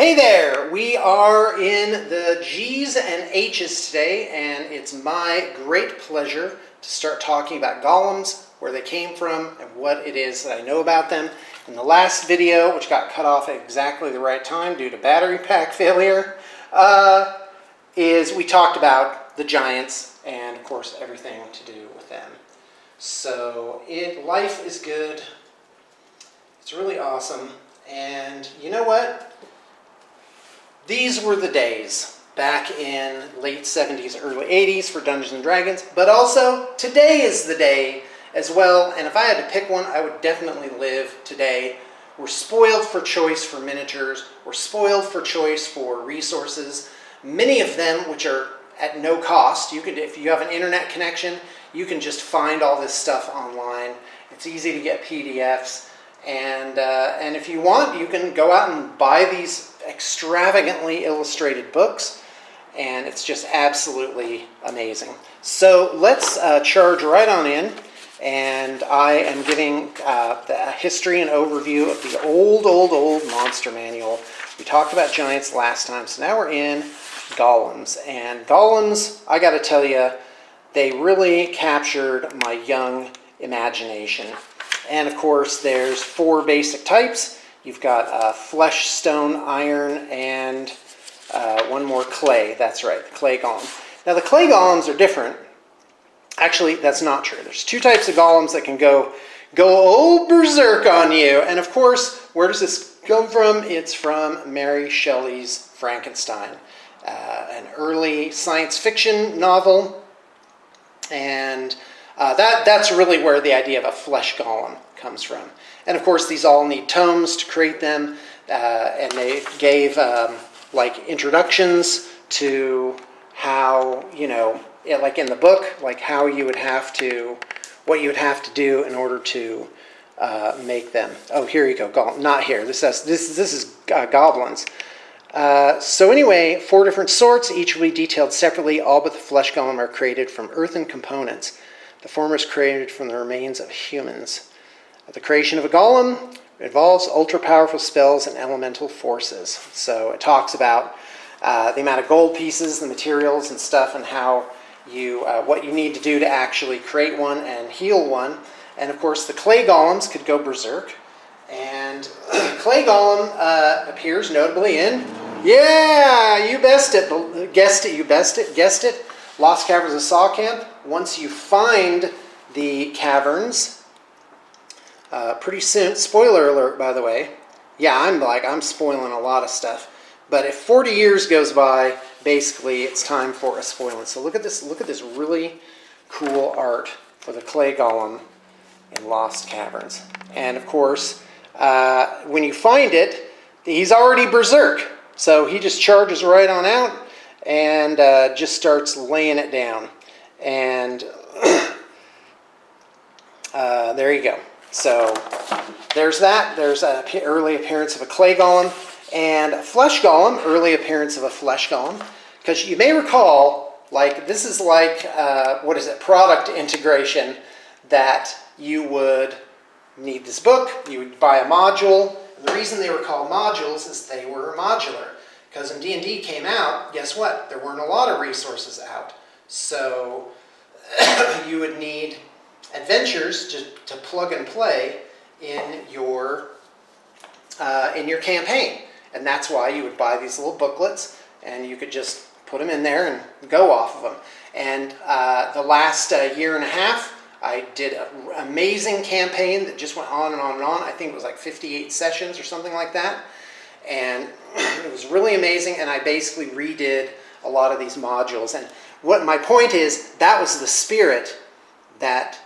Hey there! We are in the G's and H's today, and it's my great pleasure to start talking about golems, where they came from, and what it is that I know about them. In the last video, which got cut off at exactly the right time due to battery pack failure, we talked about the giants and, of course, everything to do with them. So, life is good. It's really awesome. And you know what? These were the days back in late 70s, early 80s for Dungeons & Dragons, but also today is the day as well, and if I had to pick one, I would definitely live today. We're spoiled for choice for miniatures, we're spoiled for choice for resources, many of them which are at no cost. You could, if you have an internet connection, you can just find all this stuff online. It's easy to get PDFs, and if you want, you can go out and buy these extravagantly illustrated books, and it's just absolutely amazing. So let's charge right on in, and I am giving the history and overview of the old monster manual. We talked about giants last time, so now we're in golems. And golems, I gotta tell you, they really captured my young imagination. And of course, there's 4 basic types. You've got flesh, stone, iron, and one more clay. That's right, the clay golem. Now the clay golems are different. Actually, that's not true. There's 2 types of golems that can go old berserk on you. And of course, where does this come from? It's from Mary Shelley's Frankenstein, an early science fiction novel. And that's really where the idea of a flesh golem comes from. And of course, these all need tomes to create them, and they gave like introductions to how, you know, like in the book, like how you would have to, what you would have to do in order to make them. Oh, here you go. Not here. This is goblins. So anyway, 4 different sorts, each will be detailed separately. All but the flesh golem are created from earthen components. The former is created from the remains of humans. The creation of a golem involves ultra-powerful spells and elemental forces. So it talks about the amount of gold pieces, the materials and stuff, and how you what you need to do to actually create one and heal one. And of course, the clay golems could go berserk. And clay golem appears notably in, yeah, you guessed it, Lost Caverns of Saw Camp. Once you find the caverns, pretty soon, spoiler alert, by the way. Yeah, I'm spoiling a lot of stuff. But if 40 years goes by, basically it's time for a spoiling. So look at this really cool art for the clay golem in Lost Caverns. And of course, when you find it, he's already berserk. So he just charges right on out and just starts laying it down. And there you go. So there's that. There's an early appearance of a clay golem and a flesh golem, early appearance of a flesh golem. Because you may recall, like this is like, product integration, that you would need this book, you would buy a module. And the reason they were called modules is they were modular. Because when D&D came out, guess what? There weren't a lot of resources out. So you would need adventures to plug and play in your campaign, and that's why you would buy these little booklets, and you could just put them in there and go off of them. And the last year and a half, I did an amazing campaign that just went on and on and on. I think it was like 58 sessions or something like that, and it was really amazing. And I basically redid a lot of these modules. And what my point is, that was the spirit that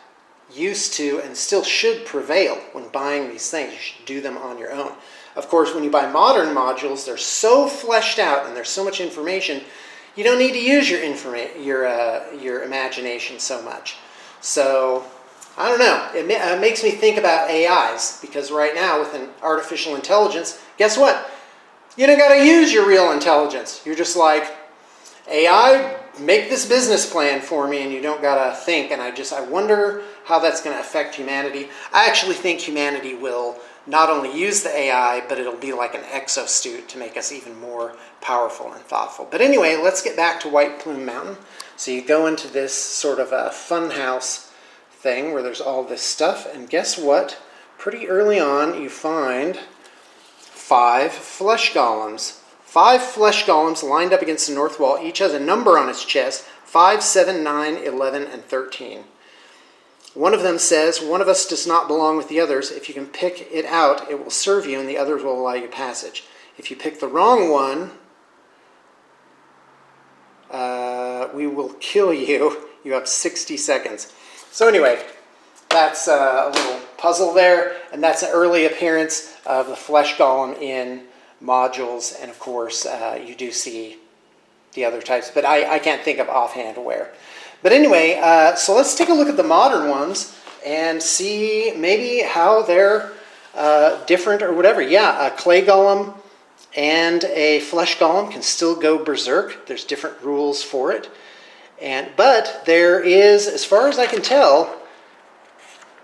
used to and still should prevail when buying these things. You should do them on your own. Of course, when you buy modern modules, they're so fleshed out and there's so much information, you don't need to use your imagination so much. So, I don't know. It makes me think about AIs, because right now with an artificial intelligence, guess what? You don't got to use your real intelligence. You're just like, AI, make this business plan for me, and you don't gotta think. And I wonder how that's going to affect humanity. I actually think humanity will not only use the AI, but it'll be like an exosuit to make us even more powerful and thoughtful. But anyway, let's get back to White Plume Mountain. So you go into this sort of a fun house thing where there's all this stuff, and guess what? Pretty early on, you find 5 flesh golems. 5 flesh golems lined up against the north wall. Each has a number on its chest: 5, 7, 9, 11, and 13. One of them says, "One of us does not belong with the others. If you can pick it out, it will serve you, and the others will allow you passage. If you pick the wrong one, we will kill you. You have 60 seconds." So anyway, that's a little puzzle there, and that's an early appearance of the flesh golem in modules, and of course you do see the other types, but I can't think of offhand where. But anyway, so let's take a look at the modern ones and see maybe how they're different or whatever. Yeah, a clay golem and a flesh golem can still go berserk. There's different rules for it. But there is, as far as I can tell,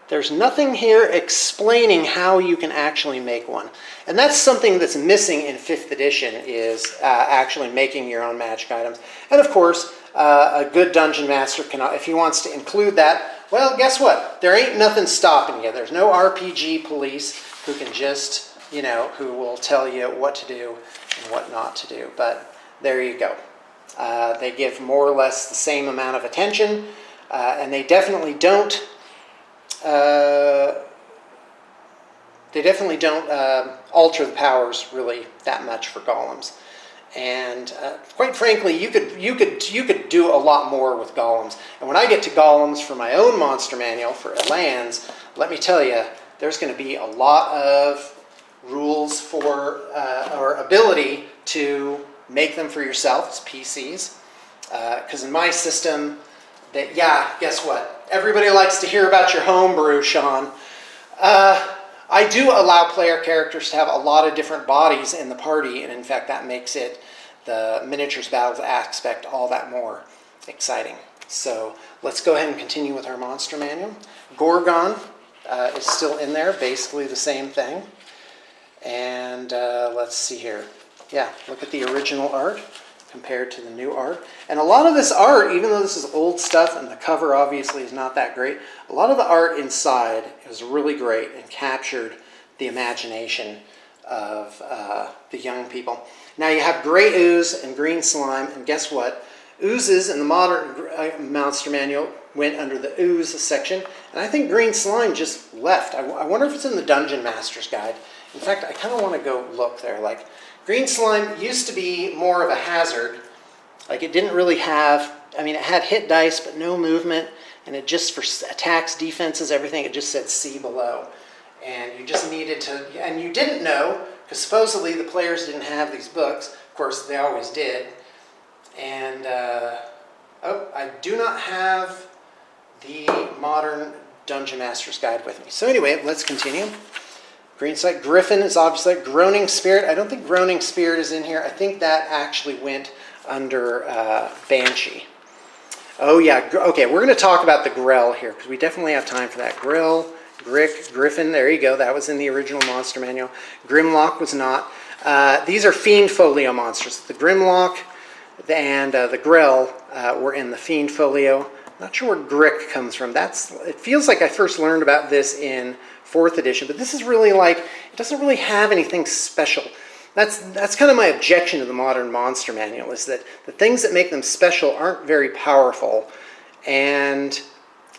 there's nothing here explaining how you can actually make one. And that's something that's missing in 5th edition, is actually making your own magic items. And of course, a good dungeon master can, if he wants to include that, well, guess what? There ain't nothing stopping you. There's no RPG police who can just, you know, who will tell you what to do and what not to do. But there you go. They give more or less the same amount of attention, and they definitely don't alter the powers really that much for golems. And quite frankly, you could do a lot more with golems. And when I get to golems for my own monster manual for Elan's, let me tell you, there's going to be a lot of rules for or ability to make them for yourself as PCs. Because in my system, guess what? Everybody likes to hear about your homebrew, Sean. I do allow player characters to have a lot of different bodies in the party, and in fact that makes it, the miniatures battles aspect, all that more exciting. So let's go ahead and continue with our monster manual. Gorgon is still in there, basically the same thing. And let's see here. Yeah, look at the original art compared to the new art. And a lot of this art, even though this is old stuff and the cover obviously is not that great, a lot of the art inside is really great and captured the imagination of the young people. Now you have gray ooze and green slime, and guess what? Oozes in the modern monster manual went under the ooze section, and I think green slime just left. I wonder if it's in the Dungeon Master's Guide. In fact, I kind of want to go look there. Like, green slime used to be more of a hazard. Like, it didn't really have, I mean, it had hit dice, but no movement, and it just, for attacks, defenses, everything, it just said see below. And you just needed to, and you didn't know, because supposedly the players didn't have these books. Of course, they always did. And, oh, I do not have the modern Dungeon Master's Guide with me. So anyway, let's continue. Green Sight Griffin is obviously Groaning Spirit. I don't think Groaning Spirit is in here. I think that actually went under Banshee. Oh yeah, okay, we're going to talk about the Grell here, because we definitely have time for that. Grell, Griffin, there you go. That was in the original monster manual. Grimlock was not. These are Fiend Folio monsters. The Grimlock and the Grell were in the Fiend Folio. Not sure where Grick comes from. It feels like I first learned about this in 4th edition, but this is really like, it doesn't really have anything special. That's kind of my objection to the modern monster manual, is that the things that make them special aren't very powerful, and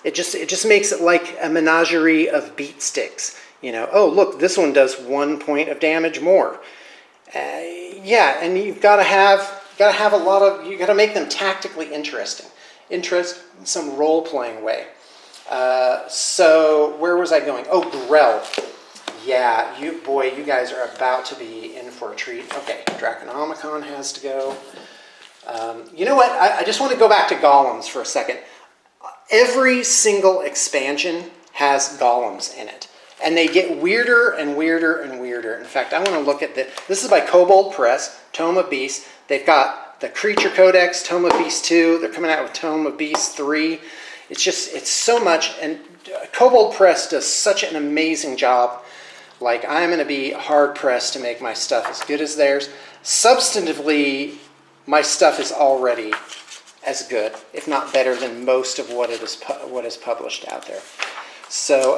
it just makes it like a menagerie of beat sticks. You know, oh look, this one does 1 point of damage more. Yeah, and you've got to have a lot of, you got to make them tactically interesting, in some role-playing way. So where was I going? Oh, Grell. Yeah, you guys are about to be in for a treat. Okay, Draconomicon has to go. You know what? I just want to go back to golems for a second. Every single expansion has golems in it, and they get weirder and weirder and weirder. In fact, I want to look at this is by Kobold Press, Tome of Beasts. They've got the Creature Codex, Tome of Beasts 2. They're coming out with Tome of Beasts 3. It's so much, and Kobold Press does such an amazing job. Like, I'm going to be hard-pressed to make my stuff as good as theirs. Substantively, my stuff is already as good, if not better, than most of what is published out there. So,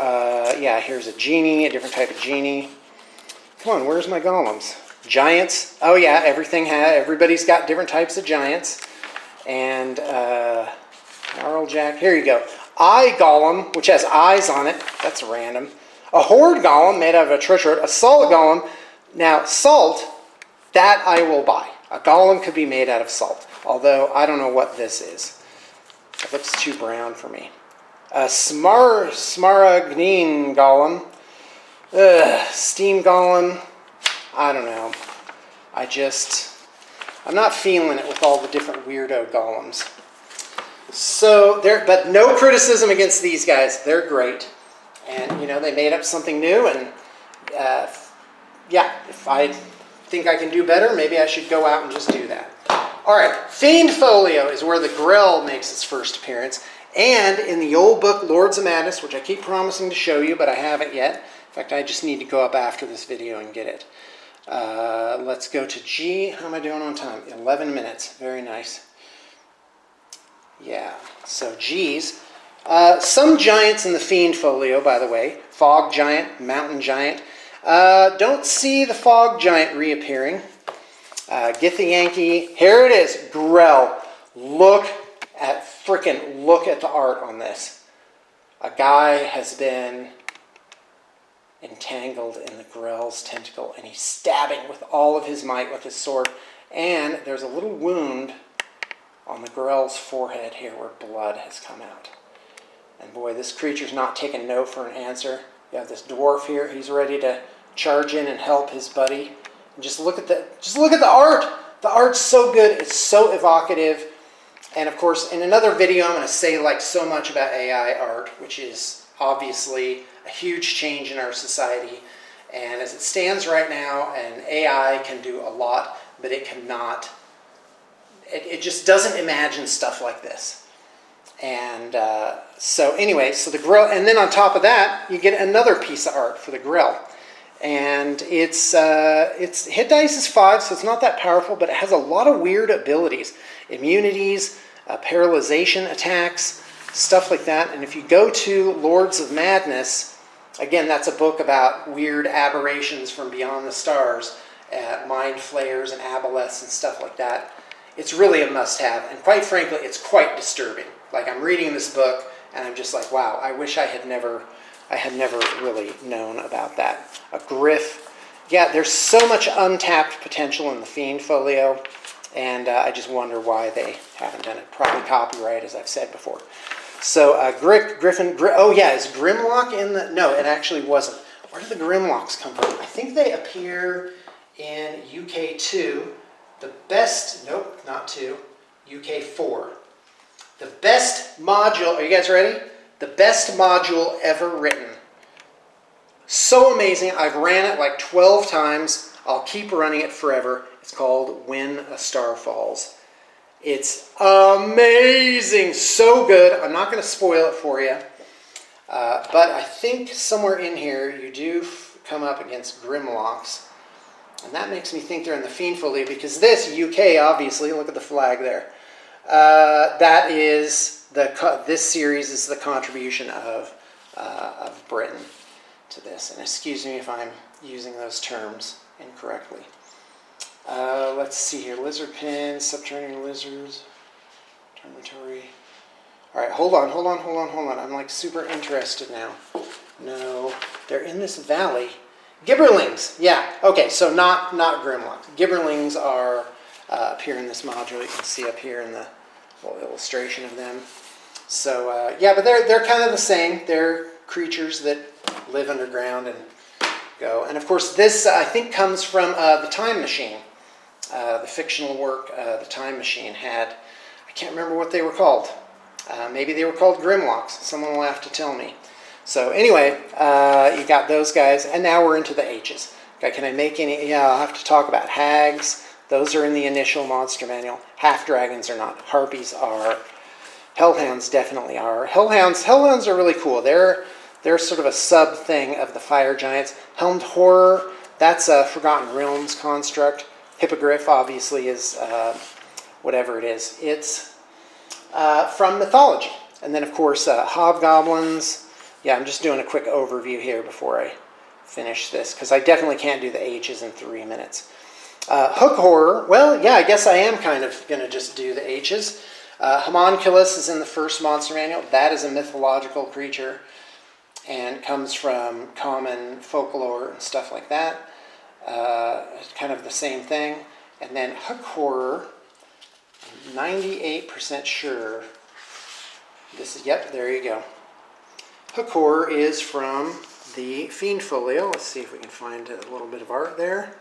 yeah, here's a genie, a different type of genie. Come on, where's my golems? Giants. Oh, yeah, everybody's got different types of giants. And, Gnarl Jack. Here you go. Eye Golem, which has eyes on it. That's random. A Horde Golem made out of a treasure. A Salt Golem. Now, salt, that I will buy. A golem could be made out of salt. Although, I don't know what this is. It looks too brown for me. A Smaragdine Golem. Steam Golem. I don't know. I'm not feeling it with all the different weirdo golems. So, but no criticism against these guys. They're great. And, you know, they made up something new. And, yeah, if I think I can do better, maybe I should go out and just do that. All right, Fiend Folio is where the Grell makes its first appearance. And in the old book, Lords of Madness, which I keep promising to show you, but I haven't yet. In fact, I just need to go up after this video and get it. Let's go to G. How am I doing on time? 11 minutes. Very nice. Yeah, so G's. Some giants in the Fiend Folio, by the way. Fog Giant, Mountain Giant. Don't see the Fog Giant reappearing. Get the Yankee. Here it is, Grell. Look at the art on this. A guy has been entangled in the Grell's tentacle, and he's stabbing with all of his might with his sword. And there's a little wound on the Grell's forehead here where blood has come out. And boy, this creature's not taking no for an answer. You have this dwarf here. He's ready to charge in and help his buddy. And just look at the art. The art's so good. It's so evocative. And of course, in another video, I'm going to say like so much about AI art, which is obviously a huge change in our society. And as it stands right now, an AI can do a lot, but it cannot. It just doesn't imagine stuff like this. And so anyway, so the Grell, and then on top of that, you get another piece of art for the Grell. And it's hit dice is 5, so it's not that powerful, but it has a lot of weird abilities. Immunities, paralyzation attacks, stuff like that. And if you go to Lords of Madness, again, that's a book about weird aberrations from beyond the stars, mind flayers and aboleths and stuff like that. It's really a must-have, and quite frankly, it's quite disturbing. Like, I'm reading this book, and I'm just like, wow, I wish I had never really known about that. A Griff. Yeah, there's so much untapped potential in the Fiend Folio, and I just wonder why they haven't done it. Probably copyright, as I've said before. So, oh yeah, is Grimlock in the... No, it actually wasn't. Where do the Grimlocks come from? I think they appear in UK 2. The best... Nope, not 2. UK 4. The best module... Are you guys ready? The best module ever written. So amazing. I've ran it like 12 times. I'll keep running it forever. It's called When a Star Falls. It's amazing. So good. I'm not going to spoil it for you. But I think somewhere in here you do come up against Grimlocks. And that makes me think they're in the Fiend Folio, because this, UK, obviously, look at the flag there. That is, this series is the contribution of Britain to this. And excuse me if I'm using those terms incorrectly. Let's see here. Lizard pins, subterranean lizards, dormitory. All right, hold on. I'm like super interested now. No, they're in this valley. Gibberlings, yeah. Okay, so not Grimlocks. Gibberlings are appear in this module. You can see up here in the little illustration of them. So yeah, but they're kind of the same. They're creatures that live underground and go. And of course, this I think comes from the Time Machine, the fictional work the Time Machine had. I can't remember what they were called. Maybe they were called Grimlocks. Someone will have to tell me. So anyway, you got those guys, and now we're into the H's. Okay, can I make any? Yeah, I'll have to talk about hags. Those are in the initial monster manual. Half dragons are not. Harpies are. Hellhounds definitely are. Hellhounds are really cool. They're They're sort of a sub thing of the fire giants. Helmed Horror, that's a Forgotten Realms construct. Hippogriff obviously is whatever it is. It's from mythology. And then of course Hobgoblins. Yeah, I'm just doing a quick overview here before I finish this, because I definitely can't do the H's in 3 minutes. Hook Horror, well, yeah, I guess I am kind of going to just do the H's. Homunculus is in the first monster manual. That is a mythological creature and comes from common folklore and stuff like that. Kind of the same thing. And then Hook Horror, I'm 98% sure. This is, yep, there you go. Hook Horror is from the Fiend Folio. Let's see if we can find a little bit of art there.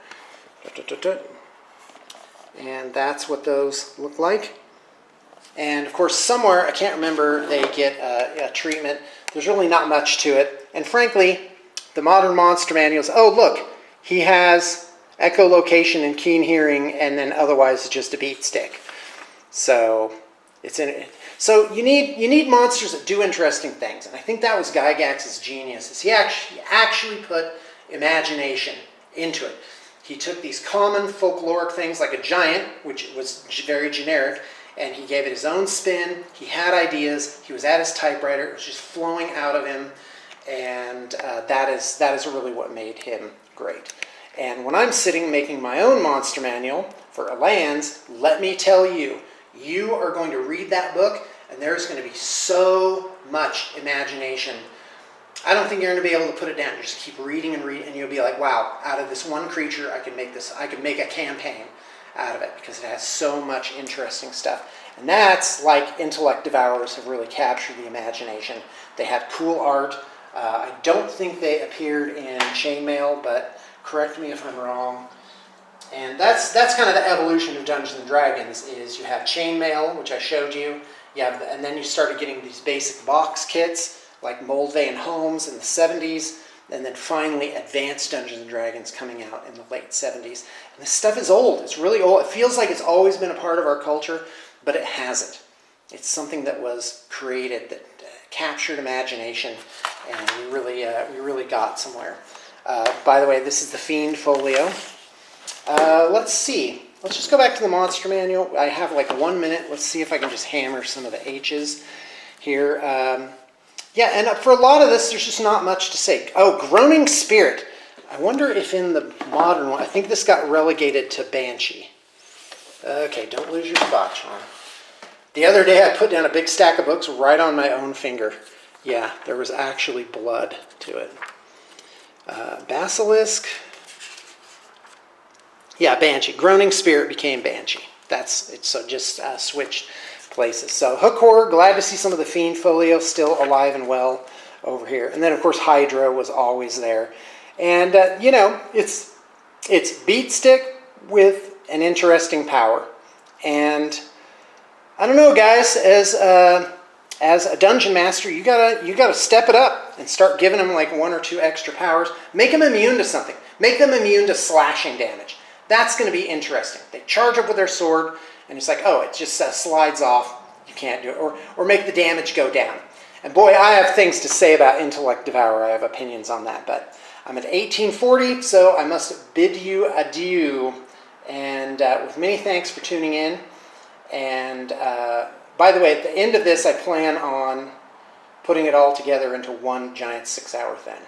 And that's what those look like. And of course, somewhere, I can't remember, they get a treatment. There's really not much to it. And frankly, the modern monster manuals, oh look, he has echolocation and keen hearing, and then otherwise it's just a beat stick. So it's in it. So you need monsters that do interesting things. And I think that was Gygax's genius, is he actually put imagination into it. He took these common folkloric things like a giant, which was very generic, and he gave it his own spin. He had ideas. He was at his typewriter. It was just flowing out of him, and that is really what made him great. And when I'm sitting making my own monster manual for lands, let me tell you, you are going to read that book, and there's going to be so much imagination. I don't think you're going to be able to put it down. You just keep reading and reading, and you'll be like, wow, out of this one creature, I could make a campaign out of it, because it has so much interesting stuff. And that's like Intellect Devourers have really captured the imagination. They had cool art. I don't think they appeared in Chainmail, but correct me if I'm wrong. And that's kind of the evolution of Dungeons and Dragons, is you have Chainmail, which I showed you. And then you started getting these basic box kits like Moldvay and Holmes in the 70s, and then finally Advanced Dungeons and Dragons coming out in the late 70s. And this stuff is old. It's really old. It feels like it's always been a part of our culture, but it hasn't. It's something that was created that captured imagination, and we really got somewhere. By the way, this is the Fiend Folio. Let's see. Let's just go back to the monster manual. I have like 1 minute. Let's see if I can just hammer some of the H's here. Yeah, and for a lot of this, there's just not much to say. Oh, Groaning Spirit. I wonder if in the modern one, I think this got relegated to Banshee. Okay, don't lose your spot, Sean. The other day, I put down a big stack of books right on my own finger. Yeah, there was actually blood to it. Basilisk. Yeah, Banshee. Groaning Spirit became Banshee. So just switched places. So Hook Horror, glad to see some of the Fiend Folio still alive and well over here. And then, of course, Hydra was always there. And, it's beat stick with an interesting power. And I don't know, guys, as a dungeon master, you gotta step it up and start giving them like 1 or 2 extra powers. Make them immune to something. Make them immune to slashing damage. That's going to be interesting. They charge up with their sword, and it's like, oh, it just slides off. You can't do it. Or make the damage go down. And boy, I have things to say about Intellect Devourer. I have opinions on that. But I'm at 1840, so I must bid you adieu. And with many thanks for tuning in. And by the way, at the end of this, I plan on putting it all together into one giant 6-hour thing.